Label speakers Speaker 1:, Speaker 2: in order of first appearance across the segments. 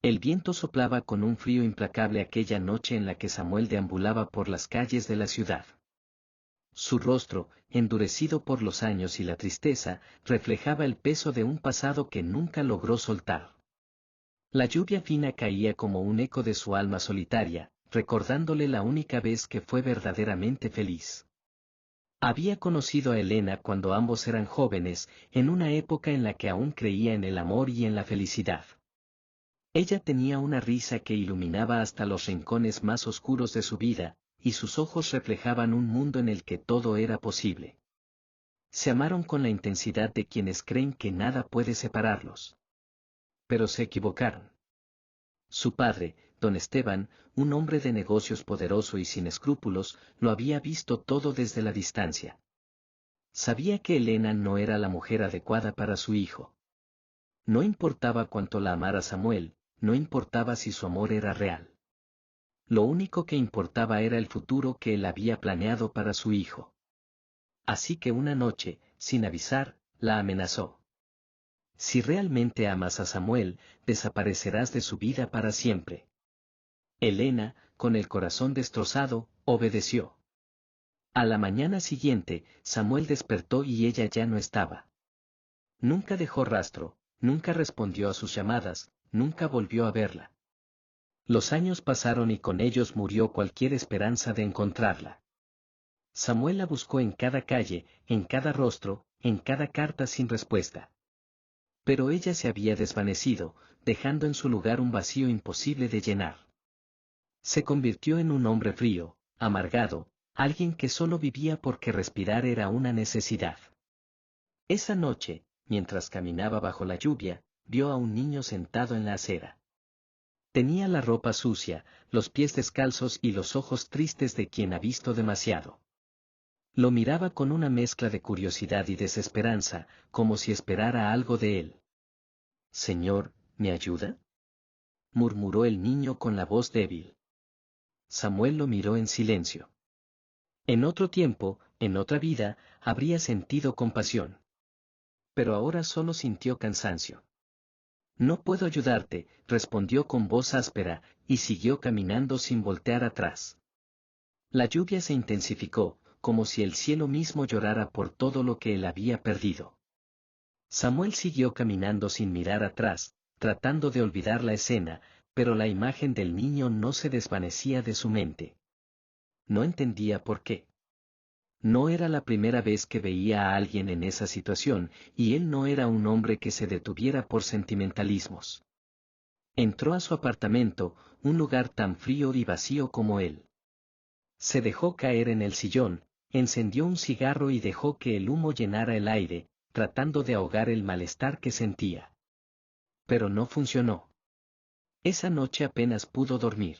Speaker 1: El viento soplaba con un frío implacable aquella noche en la que Samuel deambulaba por las calles de la ciudad. Su rostro, endurecido por los años y la tristeza, reflejaba el peso de un pasado que nunca logró soltar. La lluvia fina caía como un eco de su alma solitaria, recordándole la única vez que fue verdaderamente feliz. Había conocido a Elena cuando ambos eran jóvenes, en una época en la que aún creía en el amor y en la felicidad. Ella tenía una risa que iluminaba hasta los rincones más oscuros de su vida, y sus ojos reflejaban un mundo en el que todo era posible. Se amaron con la intensidad de quienes creen que nada puede separarlos. Pero se equivocaron. Su padre, don Esteban, un hombre de negocios poderoso y sin escrúpulos, lo había visto todo desde la distancia. Sabía que Elena no era la mujer adecuada para su hijo. No importaba cuánto la amara Samuel, no importaba si su amor era real. Lo único que importaba era el futuro que él había planeado para su hijo. Así que una noche, sin avisar, la amenazó. Si realmente amas a Samuel, desaparecerás de su vida para siempre. Elena, con el corazón destrozado, obedeció. A la mañana siguiente, Samuel despertó y ella ya no estaba. Nunca dejó rastro, nunca respondió a sus llamadas, nunca volvió a verla. Los años pasaron y con ellos murió cualquier esperanza de encontrarla. Samuel la buscó en cada calle, en cada rostro, en cada carta sin respuesta. Pero ella se había desvanecido, dejando en su lugar un vacío imposible de llenar. Se convirtió en un hombre frío, amargado, alguien que solo vivía porque respirar era una necesidad. Esa noche, mientras caminaba bajo la lluvia, vio a un niño sentado en la acera. Tenía la ropa sucia, los pies descalzos y los ojos tristes de quien ha visto demasiado. Lo miraba con una mezcla de curiosidad y desesperanza, como si esperara algo de él. «Señor, ¿me ayuda?», murmuró el niño con la voz débil. Samuel lo miró en silencio. En otro tiempo, en otra vida, habría sentido compasión. Pero ahora solo sintió cansancio. «No puedo ayudarte», respondió con voz áspera, y siguió caminando sin voltear atrás. La lluvia se intensificó, como si el cielo mismo llorara por todo lo que él había perdido. Samuel siguió caminando sin mirar atrás, tratando de olvidar la escena, pero la imagen del niño no se desvanecía de su mente. No entendía por qué. No era la primera vez que veía a alguien en esa situación, y él no era un hombre que se detuviera por sentimentalismos. Entró a su apartamento, un lugar tan frío y vacío como él. Se dejó caer en el sillón, encendió un cigarro y dejó que el humo llenara el aire, tratando de ahogar el malestar que sentía. Pero no funcionó. Esa noche apenas pudo dormir.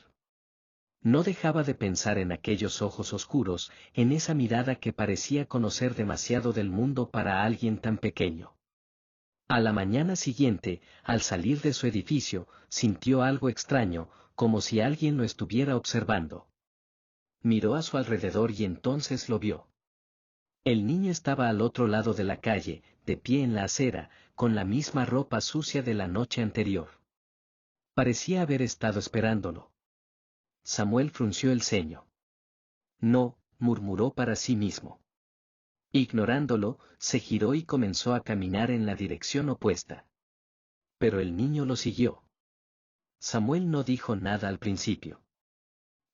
Speaker 1: No dejaba de pensar en aquellos ojos oscuros, en esa mirada que parecía conocer demasiado del mundo para alguien tan pequeño. A la mañana siguiente, al salir de su edificio, sintió algo extraño, como si alguien lo estuviera observando. Miró a su alrededor y entonces lo vio. El niño estaba al otro lado de la calle, de pie en la acera, con la misma ropa sucia de la noche anterior. Parecía haber estado esperándolo. Samuel frunció el ceño. «No», murmuró para sí mismo. Ignorándolo, se giró y comenzó a caminar en la dirección opuesta. Pero el niño lo siguió. Samuel no dijo nada al principio.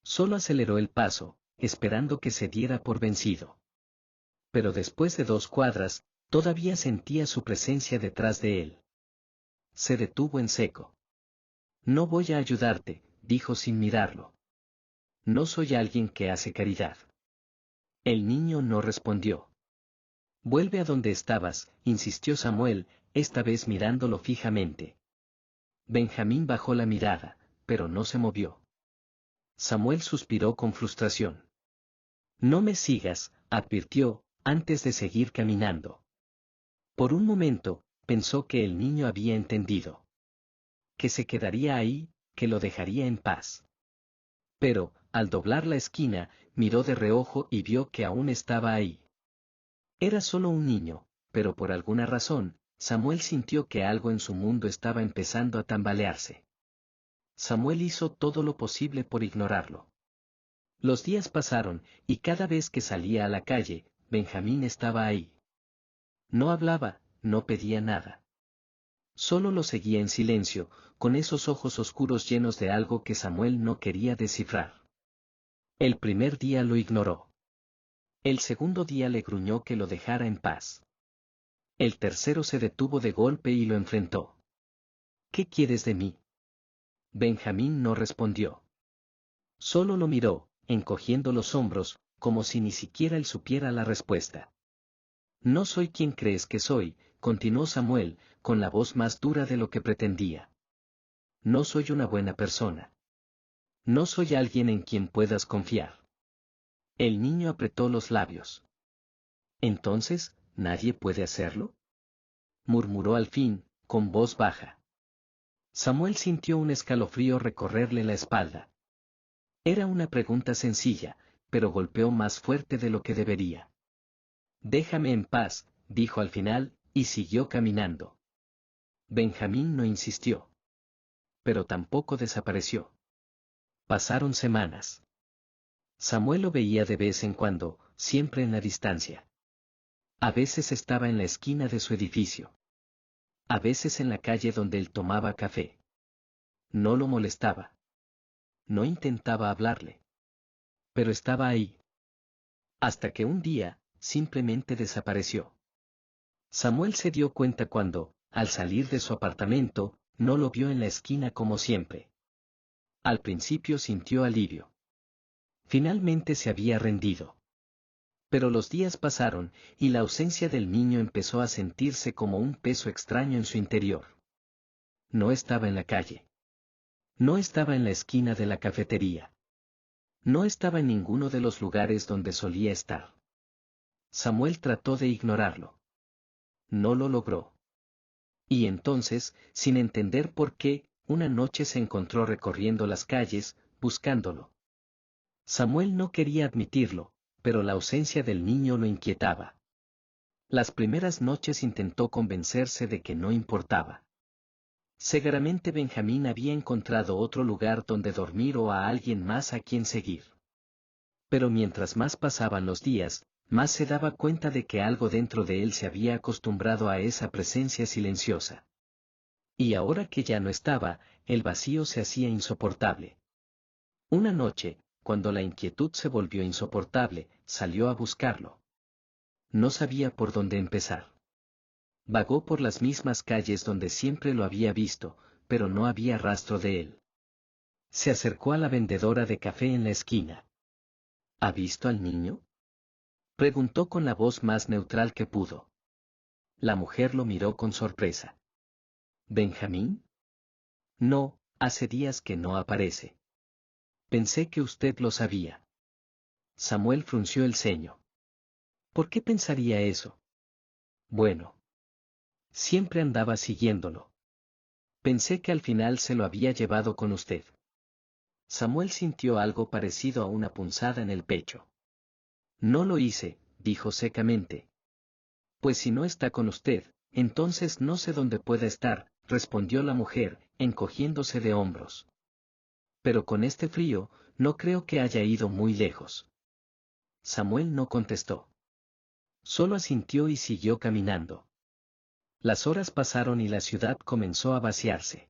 Speaker 1: Solo aceleró el paso, esperando que se diera por vencido. Pero después de 2 cuadras, todavía sentía su presencia detrás de él. Se detuvo en seco. «No voy a ayudarte», dijo sin mirarlo. «No soy alguien que hace caridad». El niño no respondió. «Vuelve a donde estabas», insistió Samuel, esta vez mirándolo fijamente. Benjamín bajó la mirada, pero no se movió. Samuel suspiró con frustración. «No me sigas», advirtió, antes de seguir caminando. Por un momento, pensó que el niño había entendido. Que se quedaría ahí, que lo dejaría en paz. Pero, al doblar la esquina, miró de reojo y vio que aún estaba ahí. Era solo un niño, pero por alguna razón, Samuel sintió que algo en su mundo estaba empezando a tambalearse. Samuel hizo todo lo posible por ignorarlo. Los días pasaron, y cada vez que salía a la calle, Benjamín estaba ahí. No hablaba, no pedía nada. Solo lo seguía en silencio, con esos ojos oscuros llenos de algo que Samuel no quería descifrar. El primer día lo ignoró. El segundo día le gruñó que lo dejara en paz. El tercero se detuvo de golpe y lo enfrentó. ¿Qué quieres de mí? Benjamín no respondió. Solo lo miró, encogiendo los hombros, como si ni siquiera él supiera la respuesta. No soy quien crees que soy, continuó Samuel, con la voz más dura de lo que pretendía. No soy una buena persona. No soy alguien en quien puedas confiar. El niño apretó los labios. ¿Entonces, nadie puede hacerlo? Murmuró al fin, con voz baja. Samuel sintió un escalofrío recorrerle la espalda. Era una pregunta sencilla, pero golpeó más fuerte de lo que debería. Déjame en paz, dijo al final, y siguió caminando. Benjamín no insistió. Pero tampoco desapareció. Pasaron semanas. Samuel lo veía de vez en cuando, siempre en la distancia. A veces estaba en la esquina de su edificio. A veces en la calle donde él tomaba café. No lo molestaba. No intentaba hablarle. Pero estaba ahí. Hasta que un día, simplemente desapareció. Samuel se dio cuenta cuando, al salir de su apartamento, no lo vio en la esquina como siempre. Al principio sintió alivio. Finalmente se había rendido. Pero los días pasaron, y la ausencia del niño empezó a sentirse como un peso extraño en su interior. No estaba en la calle. No estaba en la esquina de la cafetería. No estaba en ninguno de los lugares donde solía estar. Samuel trató de ignorarlo. No lo logró. Y entonces, sin entender por qué, una noche se encontró recorriendo las calles, buscándolo. Samuel no quería admitirlo, pero la ausencia del niño lo inquietaba. Las primeras noches intentó convencerse de que no importaba. Seguramente Benjamín había encontrado otro lugar donde dormir o a alguien más a quien seguir. Pero mientras más pasaban los días, más se daba cuenta de que algo dentro de él se había acostumbrado a esa presencia silenciosa. Y ahora que ya no estaba, el vacío se hacía insoportable. Una noche, cuando la inquietud se volvió insoportable, salió a buscarlo. No sabía por dónde empezar. Vagó por las mismas calles donde siempre lo había visto, pero no había rastro de él. Se acercó a la vendedora de café en la esquina. ¿Ha visto al niño?, preguntó con la voz más neutral que pudo. La mujer lo miró con sorpresa. ¿Benjamín? No, hace días que no aparece. Pensé que usted lo sabía. Samuel frunció el ceño. ¿Por qué pensaría eso? Bueno. Siempre andaba siguiéndolo. Pensé que al final se lo había llevado con usted. Samuel sintió algo parecido a una punzada en el pecho. No lo hice, dijo secamente. Pues si no está con usted, entonces no sé dónde pueda estar, respondió la mujer, encogiéndose de hombros. Pero con este frío, no creo que haya ido muy lejos. Samuel no contestó. Solo asintió y siguió caminando. Las horas pasaron y la ciudad comenzó a vaciarse.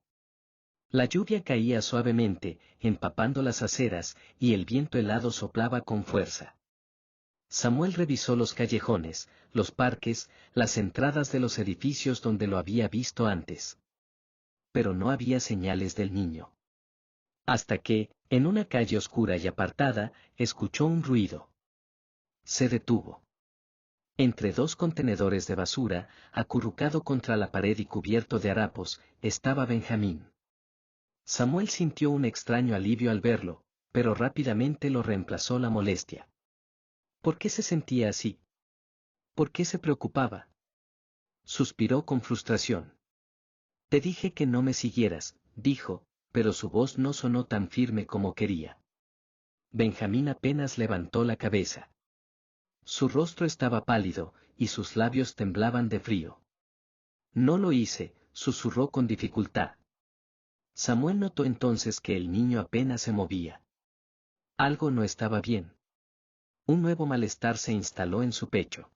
Speaker 1: La lluvia caía suavemente, empapando las aceras, y el viento helado soplaba con fuerza. Samuel revisó los callejones, los parques, las entradas de los edificios donde lo había visto antes. Pero no había señales del niño. Hasta que, en una calle oscura y apartada, escuchó un ruido. Se detuvo. Entre dos contenedores de basura, acurrucado contra la pared y cubierto de harapos, estaba Benjamín. Samuel sintió un extraño alivio al verlo, pero rápidamente lo reemplazó la molestia. ¿Por qué se sentía así? ¿Por qué se preocupaba? Suspiró con frustración. Te dije que no me siguieras, dijo, pero su voz no sonó tan firme como quería. Benjamín apenas levantó la cabeza. Su rostro estaba pálido, y sus labios temblaban de frío. No lo hice, susurró con dificultad. Samuel notó entonces que el niño apenas se movía. Algo no estaba bien. Un nuevo malestar se instaló en su pecho.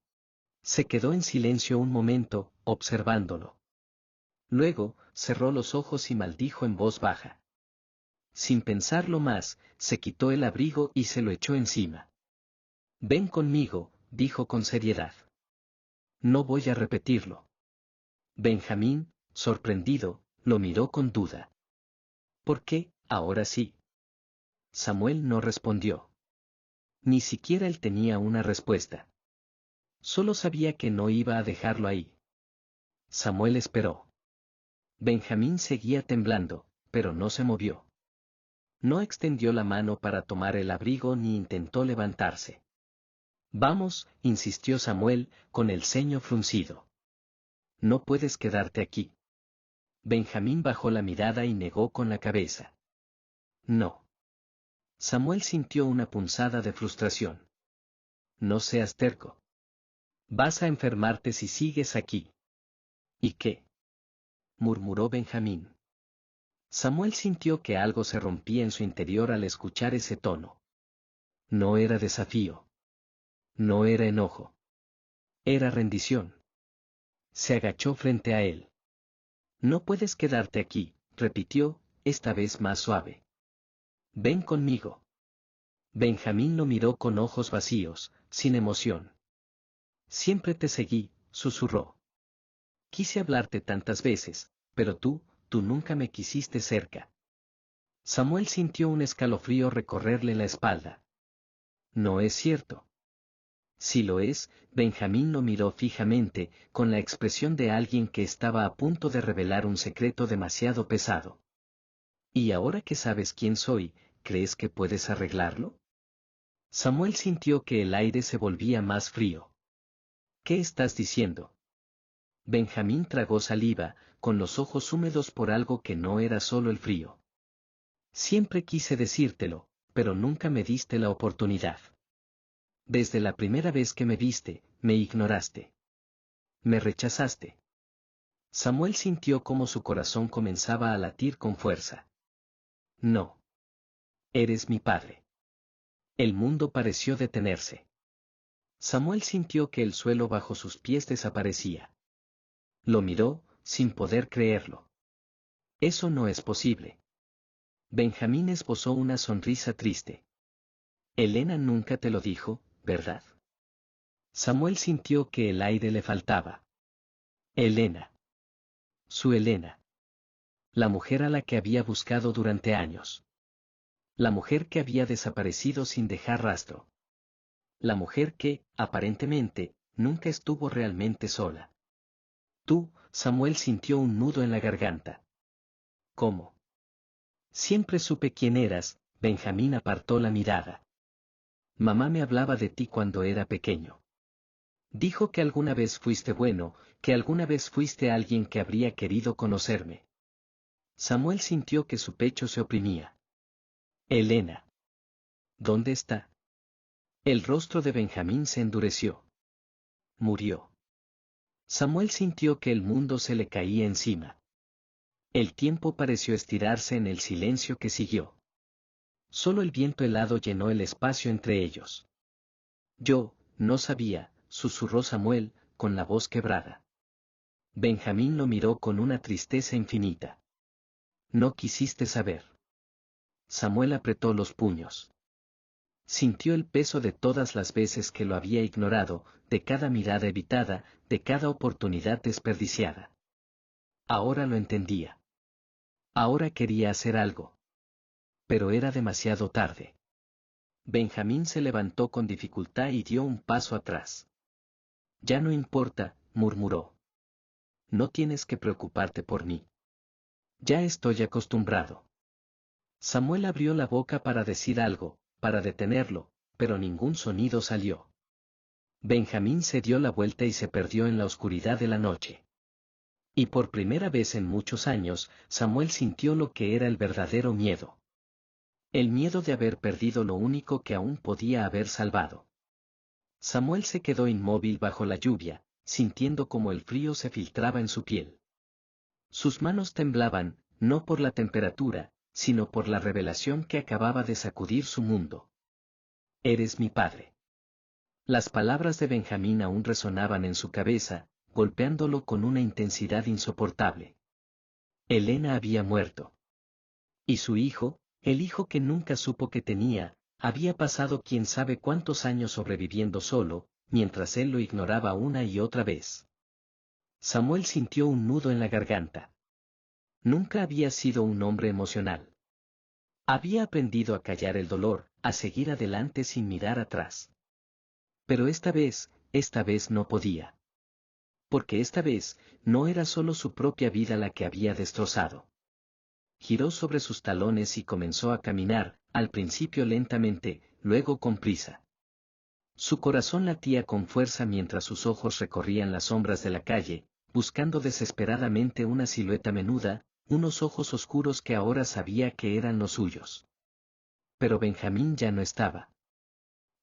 Speaker 1: Se quedó en silencio un momento, observándolo. Luego, cerró los ojos y maldijo en voz baja. Sin pensarlo más, se quitó el abrigo y se lo echó encima. Ven conmigo, dijo con seriedad. No voy a repetirlo. Benjamín, sorprendido, lo miró con duda. ¿Por qué, ahora sí? Samuel no respondió. Ni siquiera él tenía una respuesta. Solo sabía que no iba a dejarlo ahí. Samuel esperó. Benjamín seguía temblando, pero no se movió. No extendió la mano para tomar el abrigo ni intentó levantarse. Vamos, insistió Samuel, con el ceño fruncido. No puedes quedarte aquí. Benjamín bajó la mirada y negó con la cabeza. No. Samuel sintió una punzada de frustración. No seas terco. Vas a enfermarte si sigues aquí. ¿Y qué? Murmuró Benjamín. Samuel sintió que algo se rompía en su interior al escuchar ese tono. No era desafío. No era enojo. Era rendición. Se agachó frente a él. No puedes quedarte aquí, repitió, esta vez más suave. Ven conmigo. Benjamín lo miró con ojos vacíos, sin emoción. Siempre te seguí, susurró. Quise hablarte tantas veces, pero tú nunca me quisiste cerca. Samuel sintió un escalofrío recorrerle la espalda. No es cierto. Si lo es, Benjamín lo miró fijamente, con la expresión de alguien que estaba a punto de revelar un secreto demasiado pesado. ¿Y ahora que sabes quién soy, crees que puedes arreglarlo? Samuel sintió que el aire se volvía más frío. ¿Qué estás diciendo? Benjamín tragó saliva, con los ojos húmedos por algo que no era solo el frío. Siempre quise decírtelo, pero nunca me diste la oportunidad. Desde la primera vez que me viste, me ignoraste. Me rechazaste. Samuel sintió cómo su corazón comenzaba a latir con fuerza. No. Eres mi padre. El mundo pareció detenerse. Samuel sintió que el suelo bajo sus pies desaparecía. Lo miró, sin poder creerlo. Eso no es posible. Benjamín esbozó una sonrisa triste. Elena nunca te lo dijo, ¿verdad? Samuel sintió que el aire le faltaba. Elena. Su Elena. La mujer a la que había buscado durante años. La mujer que había desaparecido sin dejar rastro. La mujer que, aparentemente, nunca estuvo realmente sola. Samuel sintió un nudo en la garganta. ¿Cómo? Siempre supe quién eras, Benjamín apartó la mirada. Mamá me hablaba de ti cuando era pequeño. Dijo que alguna vez fuiste bueno, que alguna vez fuiste alguien que habría querido conocerme. Samuel sintió que su pecho se oprimía. Elena. ¿Dónde está? El rostro de Benjamín se endureció. Murió. Samuel sintió que el mundo se le caía encima. El tiempo pareció estirarse en el silencio que siguió. Solo el viento helado llenó el espacio entre ellos. Yo, no sabía, susurró Samuel, con la voz quebrada. Benjamín lo miró con una tristeza infinita. No quisiste saber. Samuel apretó los puños. Sintió el peso de todas las veces que lo había ignorado, de cada mirada evitada, de cada oportunidad desperdiciada. Ahora lo entendía. Ahora quería hacer algo. Pero era demasiado tarde. Benjamín se levantó con dificultad y dio un paso atrás. Ya no importa, murmuró. No tienes que preocuparte por mí. Ya estoy acostumbrado. Samuel abrió la boca para decir algo, para detenerlo, pero ningún sonido salió. Benjamín se dio la vuelta y se perdió en la oscuridad de la noche. Y por primera vez en muchos años, Samuel sintió lo que era el verdadero miedo. El miedo de haber perdido lo único que aún podía haber salvado. Samuel se quedó inmóvil bajo la lluvia, sintiendo como el frío se filtraba en su piel. Sus manos temblaban, no por la temperatura, sino por la revelación que acababa de sacudir su mundo. Eres mi padre. Las palabras de Benjamín aún resonaban en su cabeza, golpeándolo con una intensidad insoportable. Elena había muerto. Y su hijo, el hijo que nunca supo que tenía, había pasado quién sabe cuántos años sobreviviendo solo, mientras él lo ignoraba una y otra vez. Samuel sintió un nudo en la garganta. Nunca había sido un hombre emocional. Había aprendido a callar el dolor, a seguir adelante sin mirar atrás. Pero esta vez no podía. Porque esta vez, no era solo su propia vida la que había destrozado. Giró sobre sus talones y comenzó a caminar, al principio lentamente, luego con prisa. Su corazón latía con fuerza mientras sus ojos recorrían las sombras de la calle, buscando desesperadamente una silueta menuda, unos ojos oscuros que ahora sabía que eran los suyos. Pero Benjamín ya no estaba.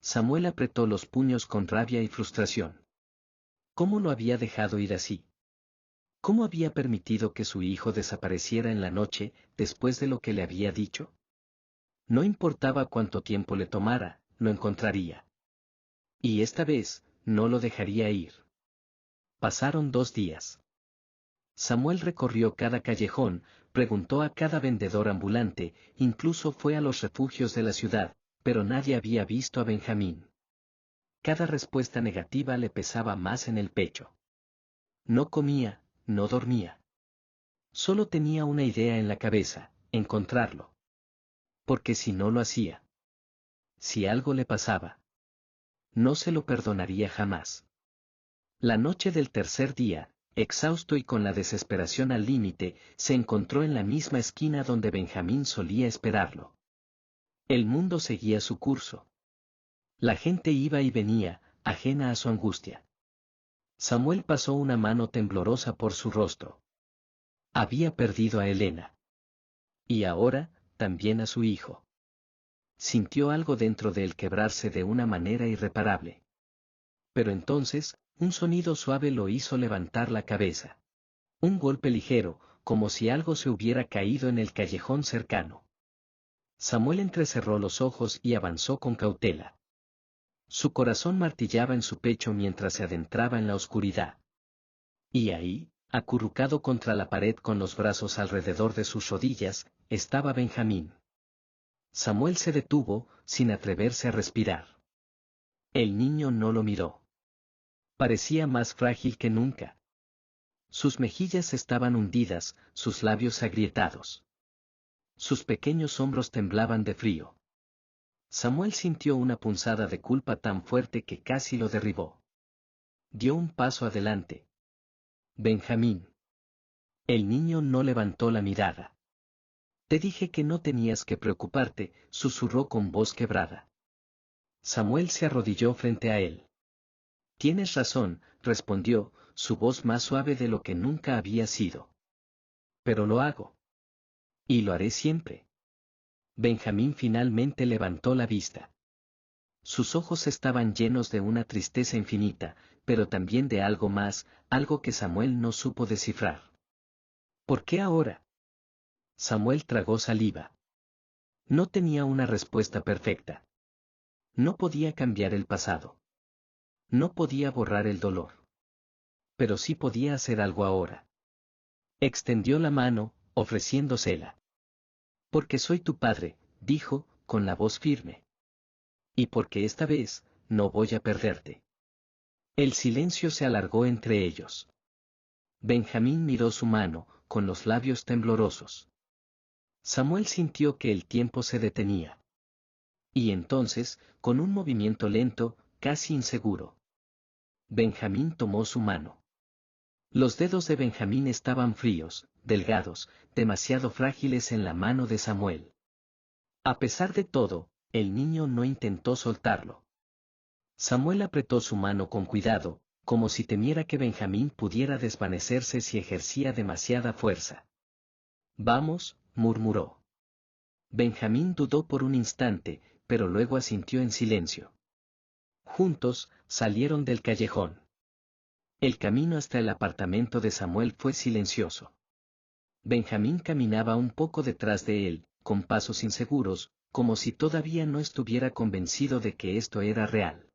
Speaker 1: Samuel apretó los puños con rabia y frustración. ¿Cómo lo había dejado ir así? ¿Cómo había permitido que su hijo desapareciera en la noche, después de lo que le había dicho? No importaba cuánto tiempo le tomara, lo encontraría. Y esta vez, no lo dejaría ir. Pasaron 2 días. Samuel recorrió cada callejón, preguntó a cada vendedor ambulante, incluso fue a los refugios de la ciudad, pero nadie había visto a Benjamín. Cada respuesta negativa le pesaba más en el pecho. No comía, no dormía. Solo tenía una idea en la cabeza, encontrarlo. Porque si no lo hacía, si algo le pasaba, no se lo perdonaría jamás. La noche del tercer día, exhausto y con la desesperación al límite, se encontró en la misma esquina donde Benjamín solía esperarlo. El mundo seguía su curso. La gente iba y venía, ajena a su angustia. Samuel pasó una mano temblorosa por su rostro. Había perdido a Elena. Y ahora, también a su hijo. Sintió algo dentro de él quebrarse de una manera irreparable. Pero entonces, un sonido suave lo hizo levantar la cabeza. Un golpe ligero, como si algo se hubiera caído en el callejón cercano. Samuel entrecerró los ojos y avanzó con cautela. Su corazón martillaba en su pecho mientras se adentraba en la oscuridad. Y ahí, acurrucado contra la pared con los brazos alrededor de sus rodillas, estaba Benjamín. Samuel se detuvo, sin atreverse a respirar. El niño no lo miró. Parecía más frágil que nunca. Sus mejillas estaban hundidas, sus labios agrietados. Sus pequeños hombros temblaban de frío. Samuel sintió una punzada de culpa tan fuerte que casi lo derribó. Dio un paso adelante. Benjamín. El niño no levantó la mirada. Te dije que no tenías que preocuparte, susurró con voz quebrada. Samuel se arrodilló frente a él. Tienes razón, respondió, su voz más suave de lo que nunca había sido. Pero lo hago. Y lo haré siempre. Benjamín finalmente levantó la vista. Sus ojos estaban llenos de una tristeza infinita, pero también de algo más, algo que Samuel no supo descifrar. ¿Por qué ahora? Samuel tragó saliva. No tenía una respuesta perfecta. No podía cambiar el pasado. No podía borrar el dolor. Pero sí podía hacer algo ahora. Extendió la mano, ofreciéndosela. Porque soy tu padre, dijo, con la voz firme. Y porque esta vez, no voy a perderte. El silencio se alargó entre ellos. Benjamín miró su mano, con los labios temblorosos. Samuel sintió que el tiempo se detenía. Y entonces, con un movimiento lento, casi inseguro, Benjamín tomó su mano. Los dedos de Benjamín estaban fríos, delgados, demasiado frágiles en la mano de Samuel. A pesar de todo, el niño no intentó soltarlo. Samuel apretó su mano con cuidado, como si temiera que Benjamín pudiera desvanecerse si ejercía demasiada fuerza. Vamos, murmuró. Benjamín dudó por un instante, pero luego asintió en silencio. Juntos, salieron del callejón. El camino hasta el apartamento de Samuel fue silencioso. Benjamín caminaba un poco detrás de él, con pasos inseguros, como si todavía no estuviera convencido de que esto era real.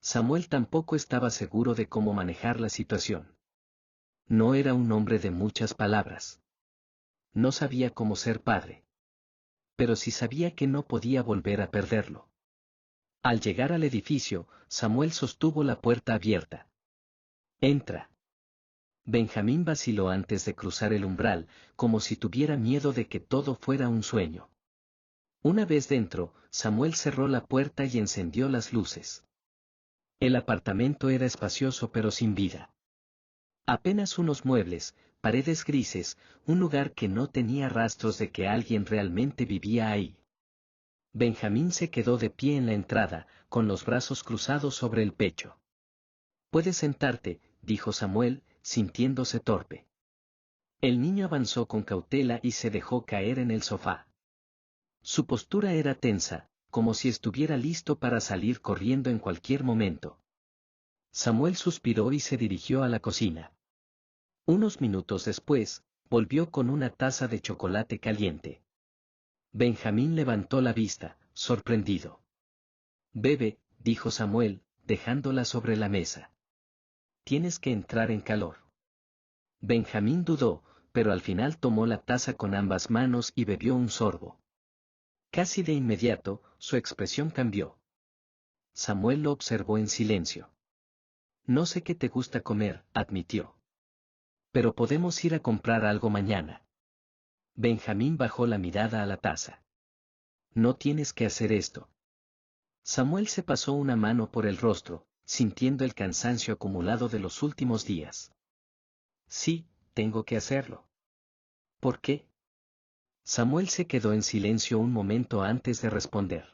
Speaker 1: Samuel tampoco estaba seguro de cómo manejar la situación. No era un hombre de muchas palabras. No sabía cómo ser padre. Pero sí sabía que no podía volver a perderlo. Al llegar al edificio, Samuel sostuvo la puerta abierta. «Entra». Benjamín vaciló antes de cruzar el umbral, como si tuviera miedo de que todo fuera un sueño. Una vez dentro, Samuel cerró la puerta y encendió las luces. El apartamento era espacioso pero sin vida. Apenas unos muebles, paredes grises, un lugar que no tenía rastros de que alguien realmente vivía ahí. Benjamín se quedó de pie en la entrada, con los brazos cruzados sobre el pecho. «Puedes sentarte», dijo Samuel, sintiéndose torpe. El niño avanzó con cautela y se dejó caer en el sofá. Su postura era tensa, como si estuviera listo para salir corriendo en cualquier momento. Samuel suspiró y se dirigió a la cocina. Unos minutos después, volvió con una taza de chocolate caliente. Benjamín levantó la vista, sorprendido. «Bebe», dijo Samuel, dejándola sobre la mesa. «Tienes que entrar en calor». Benjamín dudó, pero al final tomó la taza con ambas manos y bebió un sorbo. Casi de inmediato, su expresión cambió. Samuel lo observó en silencio. «No sé qué te gusta comer», admitió. «Pero podemos ir a comprar algo mañana». Benjamín bajó la mirada a la taza. «No tienes que hacer esto». Samuel se pasó una mano por el rostro, sintiendo el cansancio acumulado de los últimos días. «Sí, tengo que hacerlo». «¿Por qué?». Samuel se quedó en silencio un momento antes de responder.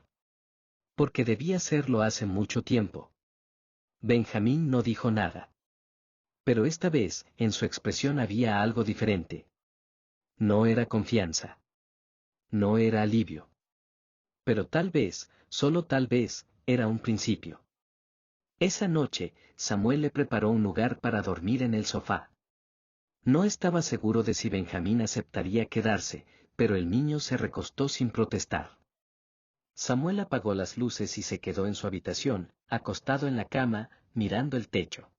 Speaker 1: «Porque debía hacerlo hace mucho tiempo». Benjamín no dijo nada. Pero esta vez, en su expresión había algo diferente. No era confianza. No era alivio. Pero tal vez, solo tal vez, era un principio. Esa noche, Samuel le preparó un lugar para dormir en el sofá. No estaba seguro de si Benjamín aceptaría quedarse, pero el niño se recostó sin protestar. Samuel apagó las luces y se quedó en su habitación, acostado en la cama, mirando el techo.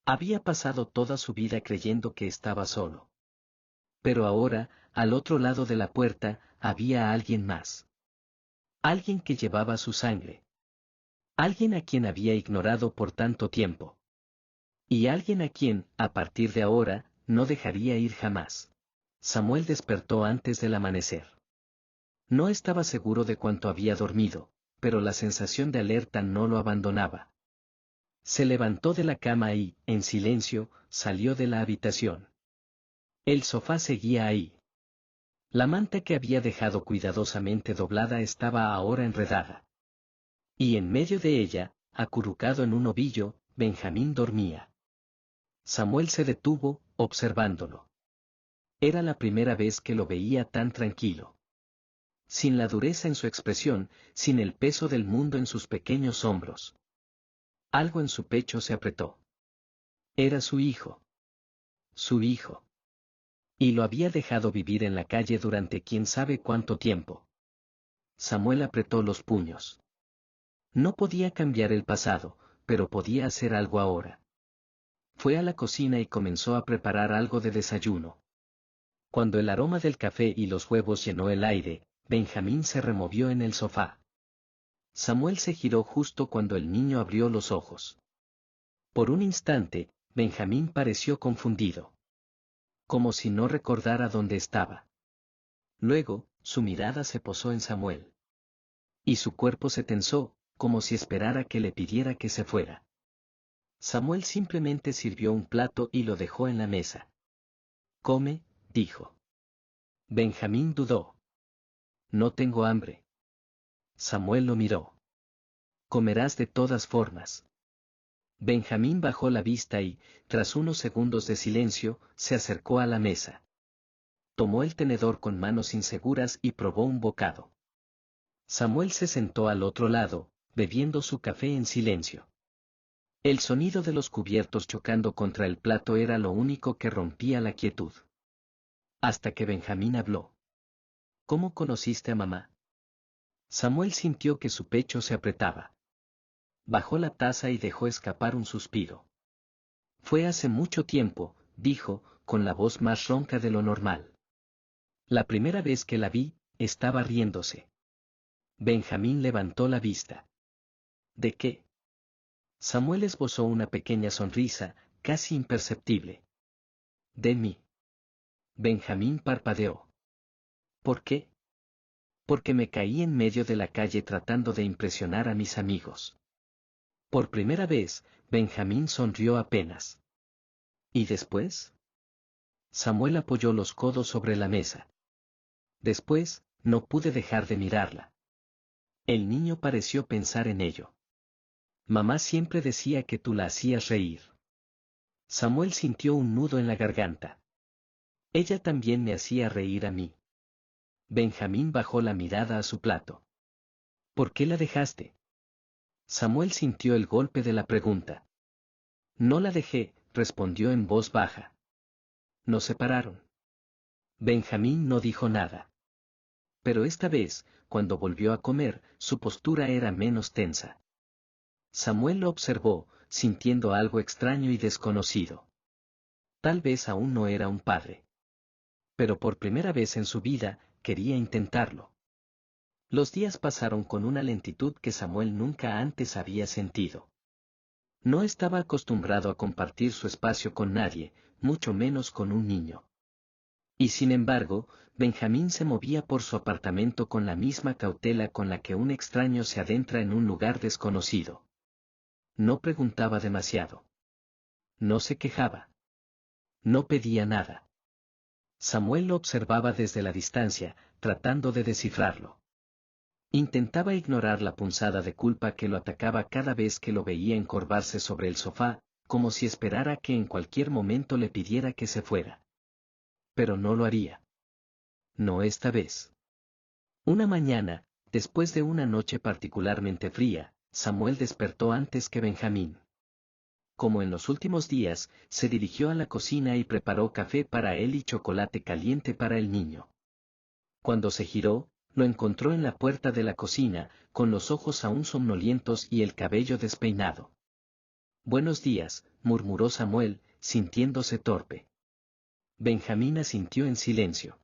Speaker 1: Había pasado toda su vida creyendo que estaba solo. Pero ahora, al otro lado de la puerta, había alguien más. Alguien que llevaba su sangre. Alguien a quien había ignorado por tanto tiempo. Y alguien a quien, a partir de ahora, no dejaría ir jamás. Samuel despertó antes del amanecer. No estaba seguro de cuánto había dormido, pero la sensación de alerta no lo abandonaba. Se levantó de la cama y, en silencio, salió de la habitación. El sofá seguía ahí. La manta que había dejado cuidadosamente doblada estaba ahora enredada. Y en medio de ella, acurrucado en un ovillo, Benjamín dormía. Samuel se detuvo, observándolo. Era la primera vez que lo veía tan tranquilo. Sin la dureza en su expresión, sin el peso del mundo en sus pequeños hombros. Algo en su pecho se apretó. Era su hijo. Su hijo. Y lo había dejado vivir en la calle durante quién sabe cuánto tiempo. Samuel apretó los puños. No podía cambiar el pasado, pero podía hacer algo ahora. Fue a la cocina y comenzó a preparar algo de desayuno. Cuando el aroma del café y los huevos llenó el aire, Benjamín se removió en el sofá. Samuel se giró justo cuando el niño abrió los ojos. Por un instante, Benjamín pareció confundido. Como si no recordara dónde estaba. Luego, su mirada se posó en Samuel. Y su cuerpo se tensó, como si esperara que le pidiera que se fuera. Samuel simplemente sirvió un plato y lo dejó en la mesa. «Come», dijo. Benjamín dudó. «No tengo hambre». Samuel lo miró. «Comerás de todas formas». Benjamín bajó la vista y, tras unos segundos de silencio, se acercó a la mesa. Tomó el tenedor con manos inseguras y probó un bocado. Samuel se sentó al otro lado, bebiendo su café en silencio. El sonido de los cubiertos chocando contra el plato era lo único que rompía la quietud. Hasta que Benjamín habló. ¿Cómo conociste a mamá? Samuel sintió que su pecho se apretaba. Bajó la taza y dejó escapar un suspiro. Fue hace mucho tiempo, dijo, con la voz más ronca de lo normal. La primera vez que la vi, estaba riéndose. Benjamín levantó la vista. ¿De qué? Samuel esbozó una pequeña sonrisa, casi imperceptible. De mí. Benjamín parpadeó. ¿Por qué? Porque me caí en medio de la calle tratando de impresionar a mis amigos. Por primera vez, Benjamín sonrió apenas. ¿Y después? Samuel apoyó los codos sobre la mesa. Después, no pude dejar de mirarla. El niño pareció pensar en ello. Mamá siempre decía que tú la hacías reír. Samuel sintió un nudo en la garganta. Ella también me hacía reír a mí. Benjamín bajó la mirada a su plato. ¿Por qué la dejaste? Samuel sintió el golpe de la pregunta. No la dejé, respondió en voz baja. Nos separaron. Benjamín no dijo nada. Pero esta vez, cuando volvió a comer, su postura era menos tensa. Samuel lo observó, sintiendo algo extraño y desconocido. Tal vez aún no era un padre. Pero por primera vez en su vida, quería intentarlo. Los días pasaron con una lentitud que Samuel nunca antes había sentido. No estaba acostumbrado a compartir su espacio con nadie, mucho menos con un niño. Y sin embargo, Benjamín se movía por su apartamento con la misma cautela con la que un extraño se adentra en un lugar desconocido. No preguntaba demasiado. No se quejaba. No pedía nada. Samuel lo observaba desde la distancia, tratando de descifrarlo. Intentaba ignorar la punzada de culpa que lo atacaba cada vez que lo veía encorvarse sobre el sofá, como si esperara que en cualquier momento le pidiera que se fuera. Pero no lo haría. No esta vez. Una mañana, después de una noche particularmente fría, Samuel despertó antes que Benjamín. Como en los últimos días, se dirigió a la cocina y preparó café para él y chocolate caliente para el niño. Cuando se giró, lo encontró en la puerta de la cocina, con los ojos aún somnolientos y el cabello despeinado. Buenos días, murmuró Samuel, sintiéndose torpe. Benjamín asintió en silencio.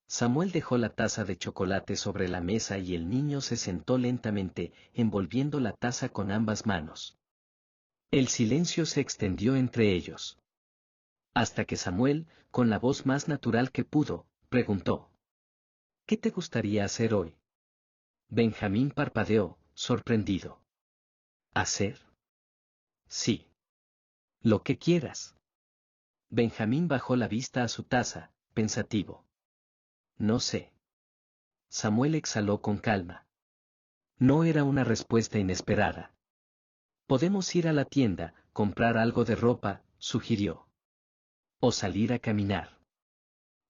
Speaker 1: Samuel dejó la taza de chocolate sobre la mesa y el niño se sentó lentamente, envolviendo la taza con ambas manos. El silencio se extendió entre ellos. Hasta que Samuel, con la voz más natural que pudo, preguntó: ¿Qué te gustaría hacer hoy? Benjamín parpadeó, sorprendido. ¿Hacer? Sí. Lo que quieras. Benjamín bajó la vista a su taza, pensativo. No sé. Samuel exhaló con calma. No era una respuesta inesperada. Podemos ir a la tienda, comprar algo de ropa, sugirió. O salir a caminar.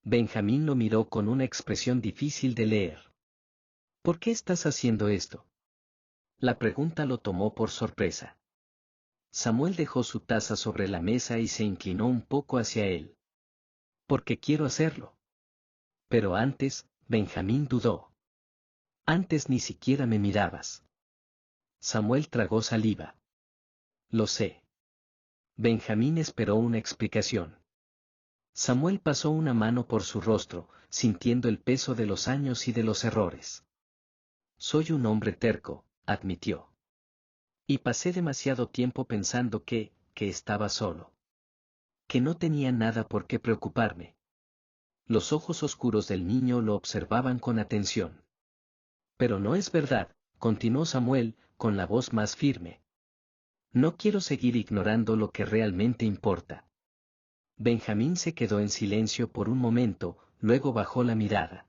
Speaker 1: Benjamín lo miró con una expresión difícil de leer. ¿Por qué estás haciendo esto? La pregunta lo tomó por sorpresa. Samuel dejó su taza sobre la mesa y se inclinó un poco hacia él. Porque quiero hacerlo. Pero antes, Benjamín dudó. Antes ni siquiera me mirabas. Samuel tragó saliva. Lo sé. Benjamín esperó una explicación. Samuel pasó una mano por su rostro, sintiendo el peso de los años y de los errores. Soy un hombre terco, admitió. Y pasé demasiado tiempo pensando que estaba solo. Que no tenía nada por qué preocuparme. Los ojos oscuros del niño lo observaban con atención. Pero no es verdad, continuó Samuel, con la voz más firme. No quiero seguir ignorando lo que realmente importa. Benjamín se quedó en silencio por un momento, luego bajó la mirada.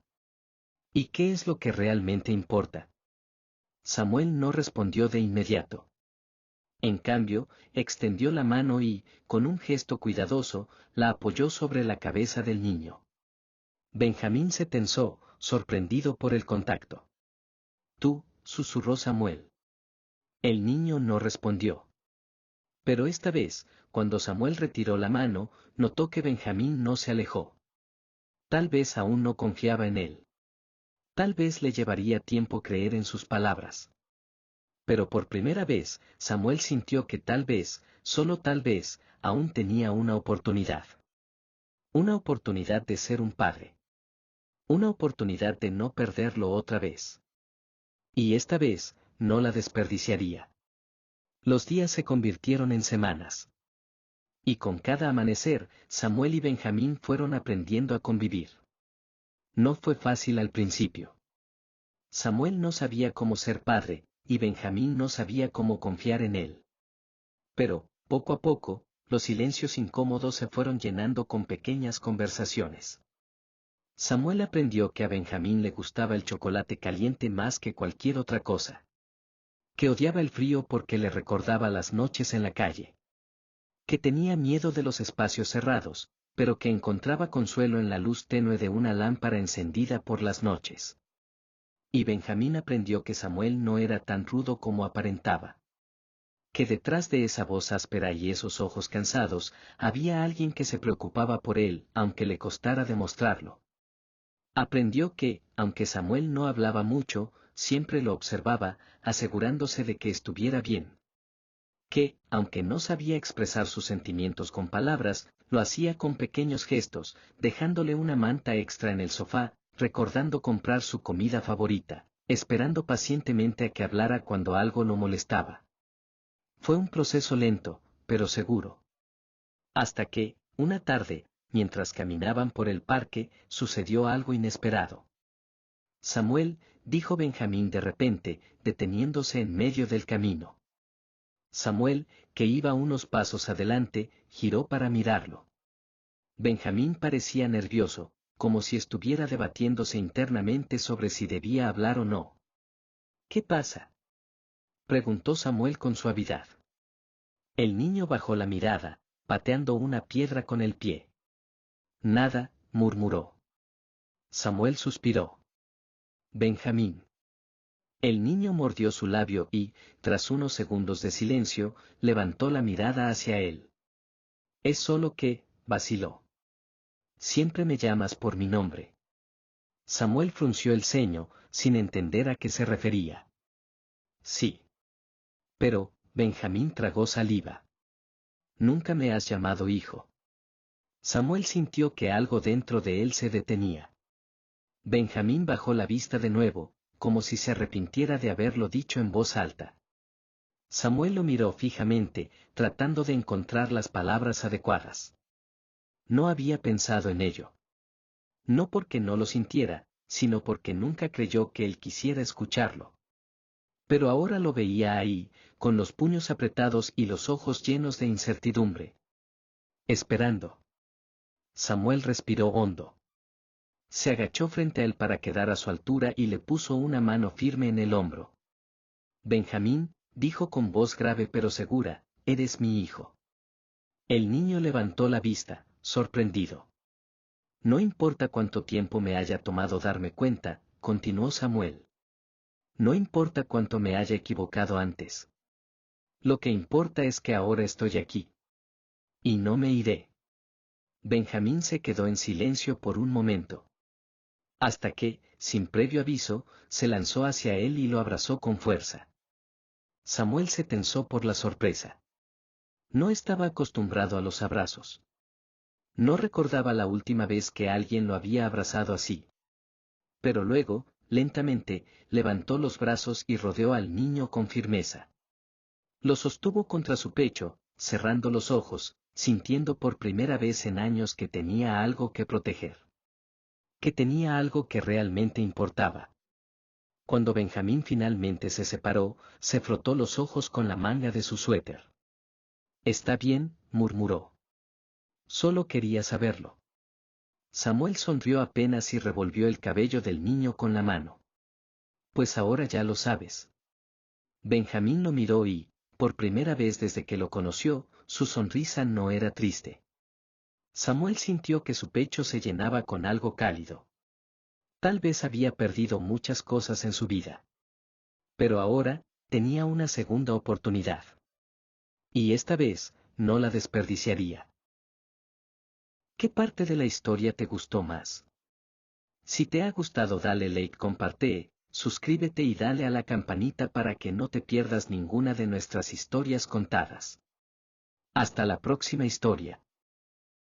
Speaker 1: ¿Y qué es lo que realmente importa? Samuel no respondió de inmediato. En cambio, extendió la mano y, con un gesto cuidadoso, la apoyó sobre la cabeza del niño. Benjamín se tensó, sorprendido por el contacto. Tú, susurró Samuel. El niño no respondió. Pero esta vez, cuando Samuel retiró la mano, notó que Benjamín no se alejó. Tal vez aún no confiaba en él. Tal vez le llevaría tiempo creer en sus palabras. Pero por primera vez, Samuel sintió que tal vez, solo tal vez, aún tenía una oportunidad. Una oportunidad de ser un padre. Una oportunidad de no perderlo otra vez. Y esta vez, no la desperdiciaría. Los días se convirtieron en semanas. Y con cada amanecer, Samuel y Benjamín fueron aprendiendo a convivir. No fue fácil al principio. Samuel no sabía cómo ser padre, y Benjamín no sabía cómo confiar en él. Pero, poco a poco, los silencios incómodos se fueron llenando con pequeñas conversaciones. Samuel aprendió que a Benjamín le gustaba el chocolate caliente más que cualquier otra cosa. Que odiaba el frío porque le recordaba las noches en la calle. Que tenía miedo de los espacios cerrados, pero que encontraba consuelo en la luz tenue de una lámpara encendida por las noches. Y Benjamín aprendió que Samuel no era tan rudo como aparentaba. Que detrás de esa voz áspera y esos ojos cansados, había alguien que se preocupaba por él, aunque le costara demostrarlo. Aprendió que, aunque Samuel no hablaba mucho, siempre lo observaba, asegurándose de que estuviera bien. Que, aunque no sabía expresar sus sentimientos con palabras, lo hacía con pequeños gestos, dejándole una manta extra en el sofá, recordando comprar su comida favorita, esperando pacientemente a que hablara cuando algo lo molestaba. Fue un proceso lento, pero seguro. Hasta que, una tarde, mientras caminaban por el parque, sucedió algo inesperado. Samuel, dijo Benjamín de repente, deteniéndose en medio del camino. Samuel, que iba unos pasos adelante, giró para mirarlo. Benjamín parecía nervioso, como si estuviera debatiéndose internamente sobre si debía hablar o no. ¿Qué pasa?, preguntó Samuel con suavidad. El niño bajó la mirada, pateando una piedra con el pie. Nada, murmuró. Samuel suspiró. Benjamín. El niño mordió su labio y, tras unos segundos de silencio, levantó la mirada hacia él. Es solo que, vaciló. Siempre me llamas por mi nombre. Samuel frunció el ceño, sin entender a qué se refería. Sí. Pero, Benjamín tragó saliva. Nunca me has llamado hijo. Samuel sintió que algo dentro de él se detenía. Benjamín bajó la vista de nuevo, como si se arrepintiera de haberlo dicho en voz alta. Samuel lo miró fijamente, tratando de encontrar las palabras adecuadas. No había pensado en ello. No porque no lo sintiera, sino porque nunca creyó que él quisiera escucharlo. Pero ahora lo veía ahí, con los puños apretados y los ojos llenos de incertidumbre. Esperando. Samuel respiró hondo. Se agachó frente a él para quedar a su altura y le puso una mano firme en el hombro. Benjamín, dijo con voz grave pero segura, eres mi hijo. El niño levantó la vista, sorprendido. No importa cuánto tiempo me haya tomado darme cuenta, continuó Samuel. No importa cuánto me haya equivocado antes. Lo que importa es que ahora estoy aquí. Y no me iré. Benjamín se quedó en silencio por un momento. Hasta que, sin previo aviso, se lanzó hacia él y lo abrazó con fuerza. Samuel se tensó por la sorpresa. No estaba acostumbrado a los abrazos. No recordaba la última vez que alguien lo había abrazado así. Pero luego, lentamente, levantó los brazos y rodeó al niño con firmeza. Lo sostuvo contra su pecho, cerrando los ojos, sintiendo por primera vez en años que tenía algo que proteger. Que tenía algo que realmente importaba. Cuando Benjamín finalmente se separó, se frotó los ojos con la manga de su suéter. Está bien, murmuró. Solo quería saberlo. Samuel sonrió apenas y revolvió el cabello del niño con la mano. Pues ahora ya lo sabes. Benjamín lo miró y, por primera vez desde que lo conoció, su sonrisa no era triste. Samuel sintió que su pecho se llenaba con algo cálido. Tal vez había perdido muchas cosas en su vida. Pero ahora, tenía una segunda oportunidad. Y esta vez, no la desperdiciaría. ¿Qué parte de la historia te gustó más? Si te ha gustado dale like, comparte, suscríbete y dale a la campanita para que no te pierdas ninguna de nuestras historias contadas. Hasta la próxima historia.